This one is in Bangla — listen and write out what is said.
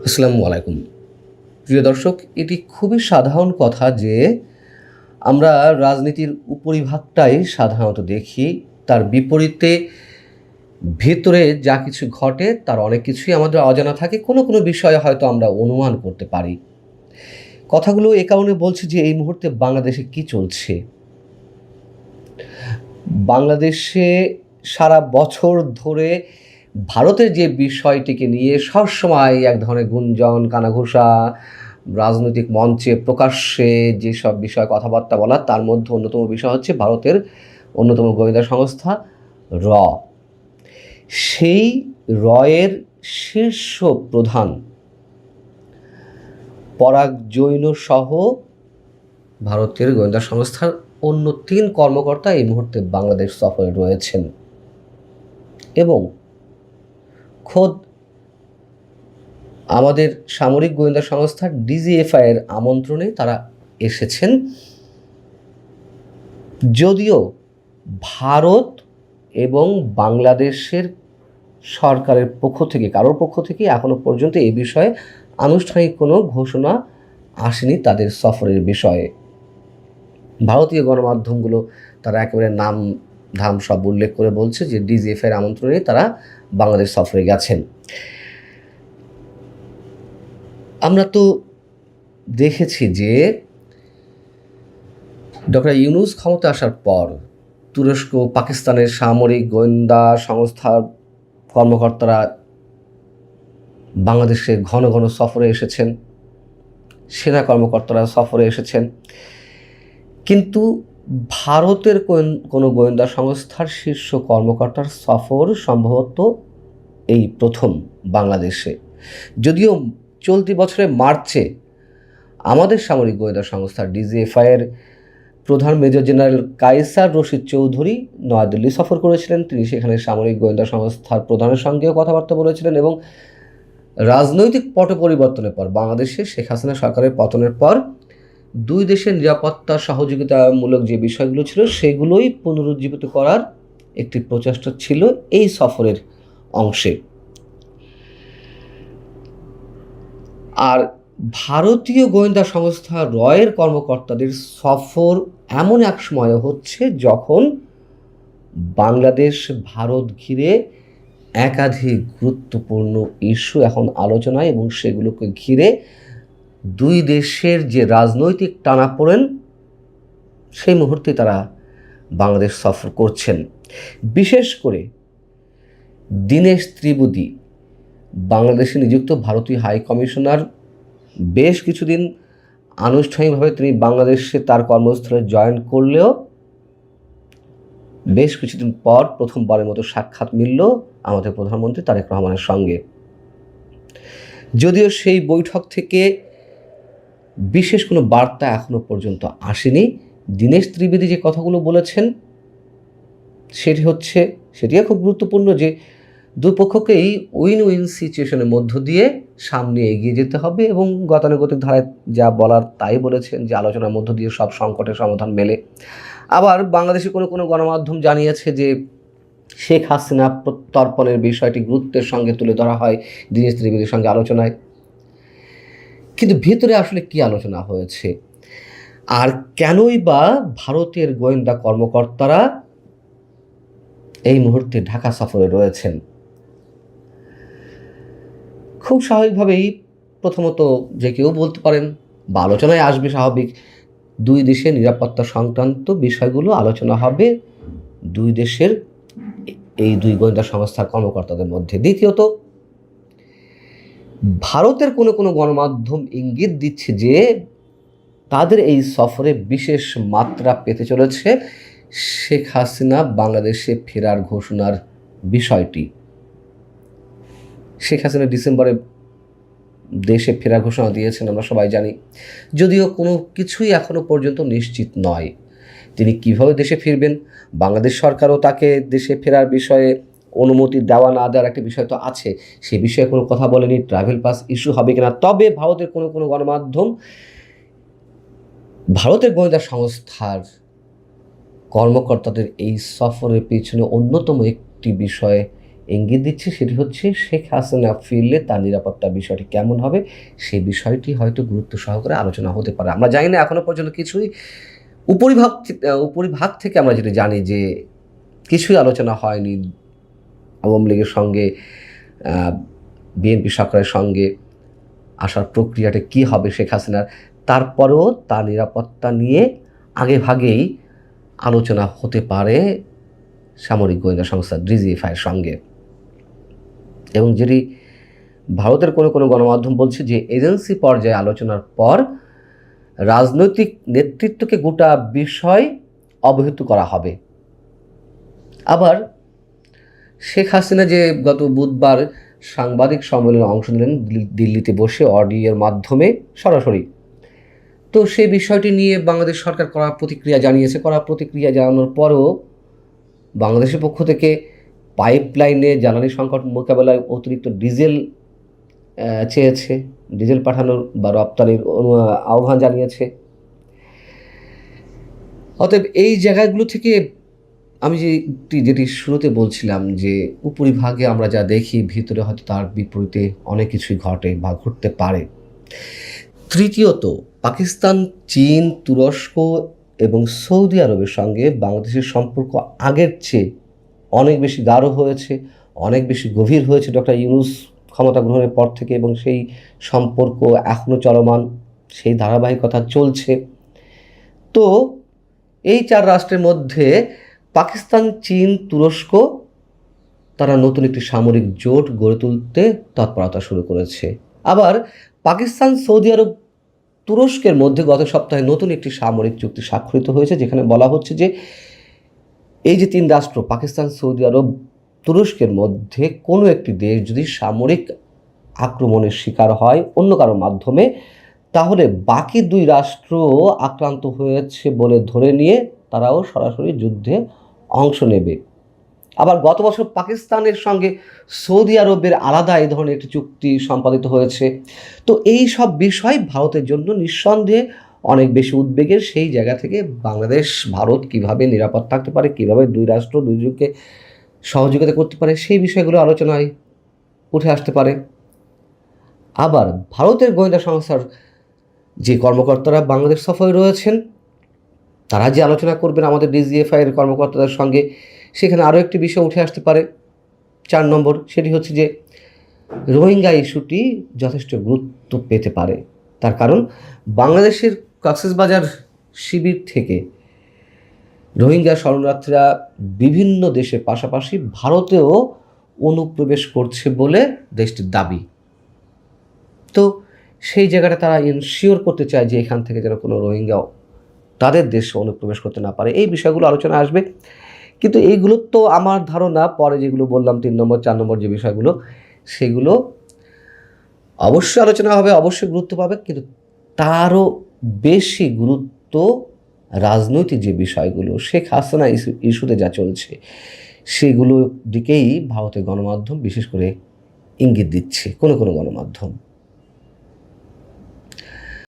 আসসালামু আলাইকুম। প্রিয় দর্শক, এটি খুবই সাধারণ কথা যে আমরা রাজনীতির উপরিভাগটাই সাধারণত দেখি। তার বিপরীতে ভেতরে যা কিছু ঘটে তার অনেক কিছুই আমাদের অজানা থাকে। কোনো বিষয়ে হয়তো আমরা অনুমান করতে পারি। কথাগুলো এ কারণে বলছি যে এই মুহূর্তে বাংলাদেশে কি চলছে? বাংলাদেশে সারা বছর ধরে ভারতের যে বিষয়টিকে নিয়ে সবসময় এক ধরনের গুঞ্জন, কানাঘুষা, রাজনৈতিক মঞ্চে প্রকাশ্যে যেসব বিষয়ে কথাবার্তা বলা, তার মধ্যে অন্যতম বিষয় হচ্ছে ভারতের অন্যতম গোয়েন্দা সংস্থা র। সেই রয়ের শীর্ষ প্রধান পরাগ জৈন সহ ভারতের গোয়েন্দা সংস্থার অন্য ৩ কর্মকর্তা এই মুহূর্তে বাংলাদেশ সফরে রয়েছেন এবং খোদ আমাদের সামরিক গোয়েন্দা সংস্থা ডিজিএফআই এর আমন্ত্রণে তারা এসেছেন। যদিও ভারত এবং বাংলাদেশের সরকারের পক্ষ থেকে কারোর পক্ষ থেকে এখনো পর্যন্ত এই বিষয়ে আনুষ্ঠানিক কোনো ঘোষণা আসেনি তাদের সফরের বিষয়ে। ভারতীয় গণমাধ্যমগুলো তারা একেবারে নাম ধাম সব উল্লেখ করে বলছে যে ডিজিএফআই এর আমন্ত্রণে তারা বাংলাদেশ সফরে গেছেন। আমরা তো দেখেছি যে ডক্টর ইউনূস ক্ষমতা আসার পর তুরস্ক, পাকিস্তানের সামরিক গোয়েন্দা সংস্থার কর্মকর্তারা বাংলাদেশে ঘন ঘন সফরে এসেছেন, সেনা কর্মকর্তারা সফরে এসেছেন, কিন্তু ভারতের কোনো গোয়েন্দা সংস্থার শীর্ষ কর্মকর্তার সফর সম্ভবত এই প্রথম বাংলাদেশে। যদিও চলতি বছরের মার্চে আমাদের সামরিক গোয়েন্দা সংস্থা ডিজিএফআই এর প্রধান মেজর জেনারেল কায়সার রশিদ চৌধুরী নয়াদিল্লি সফর করেছিলেন। তিনি সেখানে সামরিক গোয়েন্দা সংস্থার প্রধানের সঙ্গেও কথাবার্তা বলেছিলেন এবং রাজনৈতিক পট পরিবর্তনের পর বাংলাদেশে শেখ হাসিনা সরকারের পতনের পর দুই দেশের নিরাপত্তা সহযোগিতামূলক যে বিষয়গুলো ছিল সেগুলোই পুনরুজ্জীবিত করার একটি প্রচেষ্টা ছিল এই সফরের অংশে। আর ভারতীয় গোয়েন্দা সংস্থা রয়ের কর্মকর্তাদের সফর এমন এক সময় হচ্ছে যখন বাংলাদেশ ভারত ঘিরে একাধিক গুরুত্বপূর্ণ ইস্যু এখন আলোচনায় এবং সেগুলোকে ঘিরে দুই দেশের যে রাজনৈতিক টানাপোড়েন সেই মুহূর্তে তারা বাংলাদেশ সফর করছেন। বিশেষ করে দীনেশ ত্রিবেদী বাংলাদেশে নিযুক্ত ভারতীয় হাই কমিশনার বেশ কিছুদিন আনুষ্ঠানিকভাবে তিনি বাংলাদেশে তার কর্মস্থলে জয়েন করলেও বেশ কিছুদিন পর প্রথমবারের মতো সাক্ষাৎ মিলল আমাদের প্রধানমন্ত্রী তারেক রহমানের সঙ্গে। যদিও সেই বৈঠক থেকে বিশেষ কোনো বার্তা এখনো পর্যন্ত আসেনি। দীনেশ ত্রিবেদী যে কথাগুলো বলেছেন সেটিও খুব গুরুত্বপূর্ণ যে দুই পক্ষকেই উইন উইন সিচুয়েশনের মধ্য দিয়ে সামনে এগিয়ে যেতে হবে এবং গতানুগতিক ধারায় যা বলার তাই বলেছেন যে আলোচনার মধ্য দিয়ে সব সংকটের সমাধান মেলে। আবার বাংলাদেশে কোনো গণমাধ্যম জানিয়েছে যে শেখ হাসিনা প্রত্যর্পণের বিষয়টি গুরুত্বের সঙ্গে তুলে ধরা হয় দীনেশ ত্রিবেদীর সঙ্গে আলোচনায়। কিন্তু ভেতরে আসলে কি আলোচনা হয়েছে আর কেনই বা ভারতের গোয়েন্দা কর্মকর্তারা এই মুহূর্তে ঢাকা সফরে রয়েছেন? খুব স্বাভাবিকভাবেই প্রথমত যে কেউ বলতে পারেন বা আলোচনায় আসবে স্বাভাবিক, দুই দেশের নিরাপত্তা সংক্রান্ত বিষয়গুলো আলোচনা হবে দুই দেশের এই দুই গোয়েন্দা সংস্থার কর্মকর্তাদের মধ্যে। দ্বিতীয়ত, ভারতের কোনো গণমাধ্যম ইঙ্গিত দিচ্ছে যে তাদের এই সফরে বিশেষ মাত্রা পেতে চলেছে শেখ হাসিনা বাংলাদেশে ফেরার ঘোষণার বিষয়টি। শেখ হাসিনা ডিসেম্বরে দেশে ফেরার ঘোষণা দিয়েছেন, আমরা সবাই জানি। যদিও কোনো কিছুই এখনো পর্যন্ত নিশ্চিত নয় তিনি কিভাবে দেশে ফিরবেন। বাংলাদেশ সরকারও তাকে দেশে ফেরার বিষয়ে অনুমতি দেওয়া না দেওয়ার একটা বিষয় তো আছে, সে বিষয়ে কোনো কথা বলেনি। ট্রাভেল পাস ইস্যু হবে কিনা, তবে ভারতের কোনো গণমাধ্যম ভারতের গোয়েন্দা সংস্থার কর্মকর্তাদের এই সফরের পিছনে অন্যতম একটি বিষয় ইঙ্গিত দিচ্ছে, সেটি হচ্ছে শেখ হাসিনা ফিরলে তার নিরাপত্তার বিষয়টি কেমন হবে, সেই বিষয়টি হয়তো গুরুত্ব সহকারে আলোচনা হতে পারে। আমরা জানি না এখনো পর্যন্ত কিছুই, উপরিভাগ থেকে আমরা যেটা জানি যে কিছুই আলোচনা হয়নি আওয়ামী লীগের সঙ্গে বিএনপি সরকারের সঙ্গে আসার প্রক্রিয়াটা কী হবে শেখ হাসিনার, তারপরেও তার নিরাপত্তা নিয়ে আগেভাগেই আলোচনা হতে পারে সামরিক গোয়েন্দা সংস্থা ডিজিএফআইয়ের সঙ্গে। এবং যেটি ভারতের কোনো কোনো গণমাধ্যম বলছে যে এজেন্সি পর্যায়ে আলোচনার পর রাজনৈতিক নেতৃত্বকে গোটা বিষয় অবহিত করা হবে। আবার শেখ হাসিনা যে গত বুধবার সাংবাদিক সম্মেলনে অংশ নিলেন দিল্লিতে বসে অডিওর মাধ্যমে সরাসরি, তো সেই বিষয়টি নিয়ে বাংলাদেশ সরকার কড়া প্রতিক্রিয়া জানিয়েছে। কড়া প্রতিক্রিয়া জানানোর পরও বাংলাদেশের পক্ষ থেকে পাইপলাইনে জ্বালানি সংকট মোকাবেলায় অতিরিক্ত ডিজেল চেয়েছে, ডিজেল পাঠানোর বা রপ্তানির আহ্বান জানিয়েছে। অতএব এই জায়গাগুলো থেকে আমি যেটি শুরুতে বলছিলাম যে উপরিভাগে আমরা যা দেখি, ভিতরে হয়তো তার বিপরীতে অনেক কিছুই ঘটে বা ঘটতে পারে। তৃতীয়ত, পাকিস্তান, চীন, তুরস্ক এবং সৌদি আরবের সঙ্গে বাংলাদেশের সম্পর্ক আগের চেয়ে অনেক বেশি গাঢ় হয়েছে, অনেক বেশি গভীর হয়েছে ডক্টর ইউনূস ক্ষমতা গ্রহণের পর থেকে, এবং সেই সম্পর্ক এখনও চলমান, সেই ধারাবাহিকতা চলছে। তো এই 4 রাষ্ট্রের মধ্যে পাকিস্তান, চীন, তুরস্ক তারা নতুন একটি সামরিক জোট গড়ে তুলতে তৎপরতা শুরু করেছে। আবার পাকিস্তান, সৌদি আরব, তুরস্কের মধ্যে গত সপ্তাহে নতুন একটি সামরিক চুক্তি স্বাক্ষরিত হয়েছে, যেখানে বলা হচ্ছে যে এই যে 3 রাষ্ট্র পাকিস্তান, সৌদি আরব, তুরস্কের মধ্যে কোনো একটি দেশ যদি সামরিক আক্রমণের শিকার হয় অন্য কারোর মাধ্যমে, তাহলে বাকি 2 রাষ্ট্র আক্রান্ত হয়েছে বলে ধরে নিয়ে তারাও সরাসরি যুদ্ধে অংশ নেবে। আবার গত বছর পাকিস্তানের সঙ্গে সৌদি আরবের আলাদা এই ধরনের একটি চুক্তি সম্পাদিত হয়েছে। তো এই সব বিষয় ভারতের জন্য নিঃসন্দেহে অনেক বেশি উদ্বেগের। সেই জায়গা থেকে বাংলাদেশ, ভারত কীভাবে নিরাপদ থাকতে পারে, কীভাবে 2 রাষ্ট্র 2 যুগকে সহযোগিতা করতে পারে, সেই বিষয়গুলো আলোচনায় উঠে আসতে পারে। আবার ভারতের গোয়েন্দা সংস্থার যে কর্মকর্তারা বাংলাদেশ সফরে রয়েছেন, তারা যে আলোচনা করবেন আমাদের ডিজিএফআইয়ের কর্মকর্তাদের সঙ্গে, সেখানে আরও একটি বিষয় উঠে আসতে পারে 4 নম্বর, সেটি হচ্ছে যে রোহিঙ্গা ইস্যুটি যথেষ্ট গুরুত্ব পেতে পারে। তার কারণ বাংলাদেশের কক্সবাজার শিবির থেকে রোহিঙ্গা শরণার্থীরা বিভিন্ন দেশের পাশাপাশি ভারতেও অনুপ্রবেশ করছে বলে দেশটির দাবি। তো সেই জায়গাটা তারা ইনশিওর করতে চায় যে এখান থেকে যেন কোনো রোহিঙ্গা তাদের দেশে অনুপ্রবেশ করতে না পারে। এই বিষয়গুলো আলোচনা আসবে, কিন্তু এইগুলো তো আমার ধারণা পরে যেগুলো বললাম 3 নম্বর 4 নম্বর যে বিষয়গুলো, সেগুলো অবশ্যই আলোচনা হবে, অবশ্যই গুরুত্ব পাবে, কিন্তু তারও বেশি গুরুত্ব রাজনৈতিক যে বিষয়গুলো, শেখ হাসিনা ইস্যুতে যা চলছে, সেগুলোর দিকেই ভারতের গণমাধ্যম বিশেষ করে ইঙ্গিত দিচ্ছে, কোনো কোনো গণমাধ্যম।